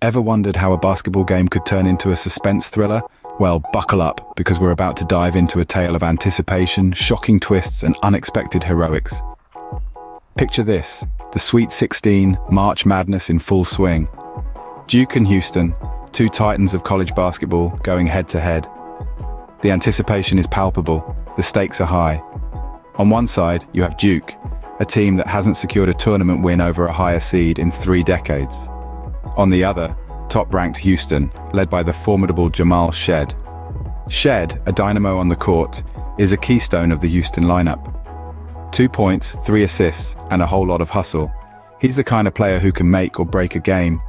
Ever wondered how a basketball game could turn into a suspense thriller? Well, buckle up, because we're about to dive into a tale of anticipation, shocking twists, and unexpected heroics. Picture this, the Sweet 16, March Madness in full swing. Duke and Houston, two titans of college basketball, going head-to-head. The anticipation is palpable, the stakes are high. On one side, you have Duke, a team that hasn't secured a tournament win over a higher seed in 3 decades. On the other, top-ranked Houston, led by the formidable Jamal Shead. Shead, a dynamo on the court, is a keystone of the Houston lineup. 2 points, 3 assists, and a whole lot of hustle. He's the kind of player who can make or break a game.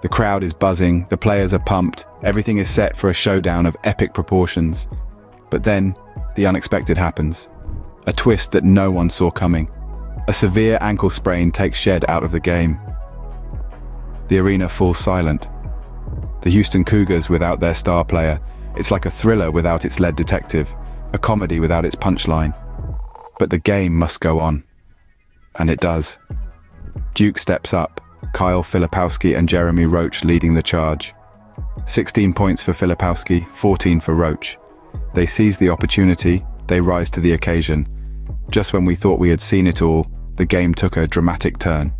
The crowd is buzzing, the players are pumped, everything is set for a showdown of epic proportions. But then, the unexpected happens. A twist that no one saw coming. A severe ankle sprain takes Shead out of the game. The arena falls silent. The Houston Cougars without their star player. It's like a thriller without its lead detective, a comedy without its punchline. But the game must go on. And it does. Duke steps up, Kyle Filipowski and Jeremy Roach leading the charge. 16 points for Filipowski, 14 for Roach. They seize the opportunity, they rise to the occasion. Just when we thought we had seen it all, the game took a dramatic turn.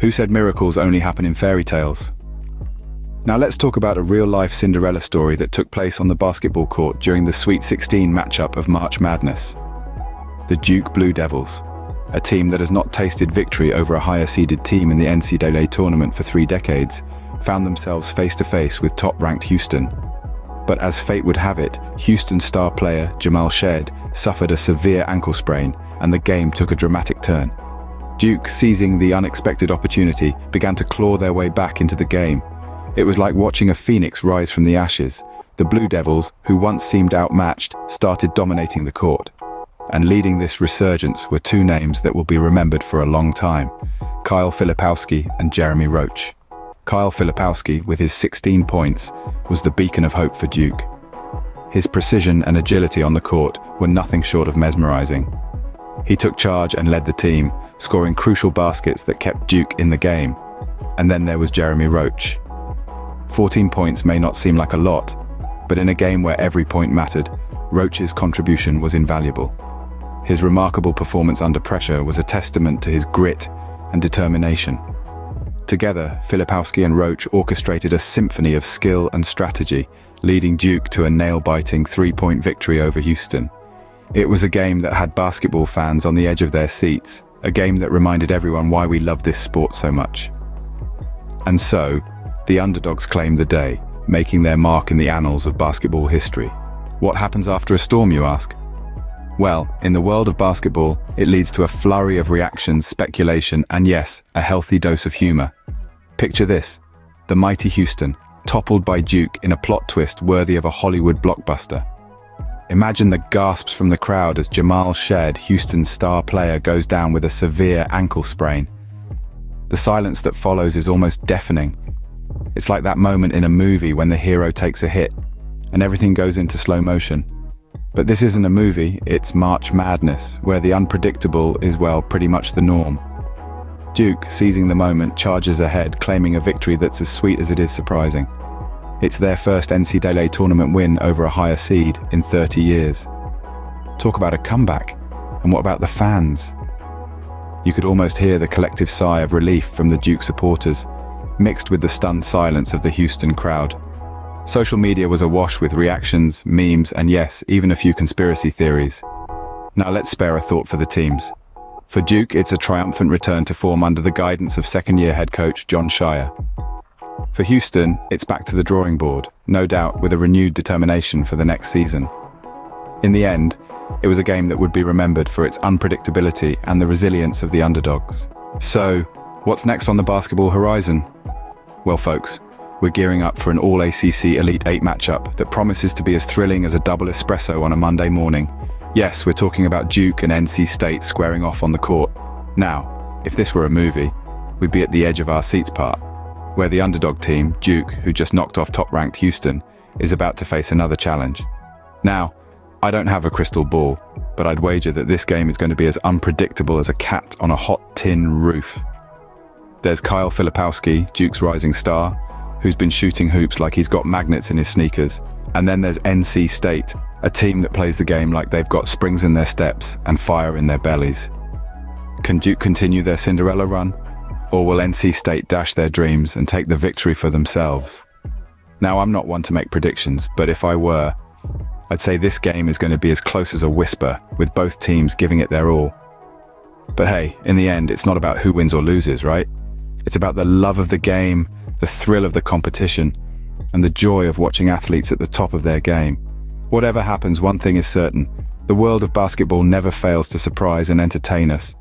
Who said miracles only happen in fairy tales? Now let's talk about a real-life Cinderella story that took place on the basketball court during the Sweet 16 matchup of March Madness. The Duke Blue Devils, a team that has not tasted victory over a higher-seeded team in the NCAA tournament for 3 decades, found themselves face-to-face with top-ranked Houston. But as fate would have it, Houston star player Jamal Shead suffered a severe ankle sprain, and the game took a dramatic turn. Duke, seizing the unexpected opportunity, began to claw their way back into the game. It was like watching a phoenix rise from the ashes. The Blue Devils, who once seemed outmatched, started dominating the court. And leading this resurgence were 2 names that will be remembered for a long time: Kyle Filipowski and Jeremy Roach. Kyle Filipowski, with his 16 points, was the beacon of hope for Duke. His precision and agility on the court were nothing short of mesmerizing. He took charge and led the team, scoring crucial baskets that kept Duke in the game. And then there was Jeremy Roach. 14 points may not seem like a lot, but in a game where every point mattered, Roach's contribution was invaluable. His remarkable performance under pressure was a testament to his grit and determination. Together, Filipowski and Roach orchestrated a symphony of skill and strategy, leading Duke to a nail-biting 3-point victory over Houston. It was a game that had basketball fans on the edge of their seats, a game that reminded everyone why we love this sport so much. And so, the underdogs claimed the day, making their mark in the annals of basketball history. What happens after a storm, you ask? Well, in the world of basketball, it leads to a flurry of reactions, speculation, and yes, a healthy dose of humor. Picture this: the mighty Houston, toppled by Duke in a plot twist worthy of a Hollywood blockbuster. Imagine the gasps from the crowd as Jamal Shead, Houston's star player, goes down with a severe ankle sprain. The silence that follows is almost deafening. It's like that moment in a movie when the hero takes a hit, and everything goes into slow motion. But this isn't a movie, it's March Madness, where the unpredictable is, well, pretty much the norm. Duke, seizing the moment, charges ahead, claiming a victory that's as sweet as it is surprising. It's their first NCAA tournament win over a higher seed in 30 years. Talk about a comeback. And what about the fans? You could almost hear the collective sigh of relief from the Duke supporters, mixed with the stunned silence of the Houston crowd. Social media was awash with reactions, memes, and yes, even a few conspiracy theories. Now let's spare a thought for the teams. For Duke, it's a triumphant return to form under the guidance of second-year head coach Jon Scheyer. For Houston, it's back to the drawing board, no doubt with a renewed determination for the next season. In the end, it was a game that would be remembered for its unpredictability and the resilience of the underdogs. So, what's next on the basketball horizon? Well, folks, we're gearing up for an all-ACC Elite 8 matchup that promises to be as thrilling as a double espresso on a Monday morning. Yes, we're talking about Duke and NC State squaring off on the court. Now, if this were a movie, we'd be at the edge of our seats part, where the underdog team, Duke, who just knocked off top-ranked Houston, is about to face another challenge. Now, I don't have a crystal ball, but I'd wager that this game is going to be as unpredictable as a cat on a hot tin roof. There's Kyle Filipowski, Duke's rising star, who's been shooting hoops like he's got magnets in his sneakers. And then there's NC State, a team that plays the game like they've got springs in their steps and fire in their bellies. Can Duke continue their Cinderella run? Or will NC State dash their dreams and take the victory for themselves? Now, I'm not one to make predictions, but if I were, I'd say this game is going to be as close as a whisper, with both teams giving it their all. But hey, in the end, it's not about who wins or loses, right? It's about the love of the game, the thrill of the competition, and the joy of watching athletes at the top of their game. Whatever happens, one thing is certain: the world of basketball never fails to surprise and entertain us.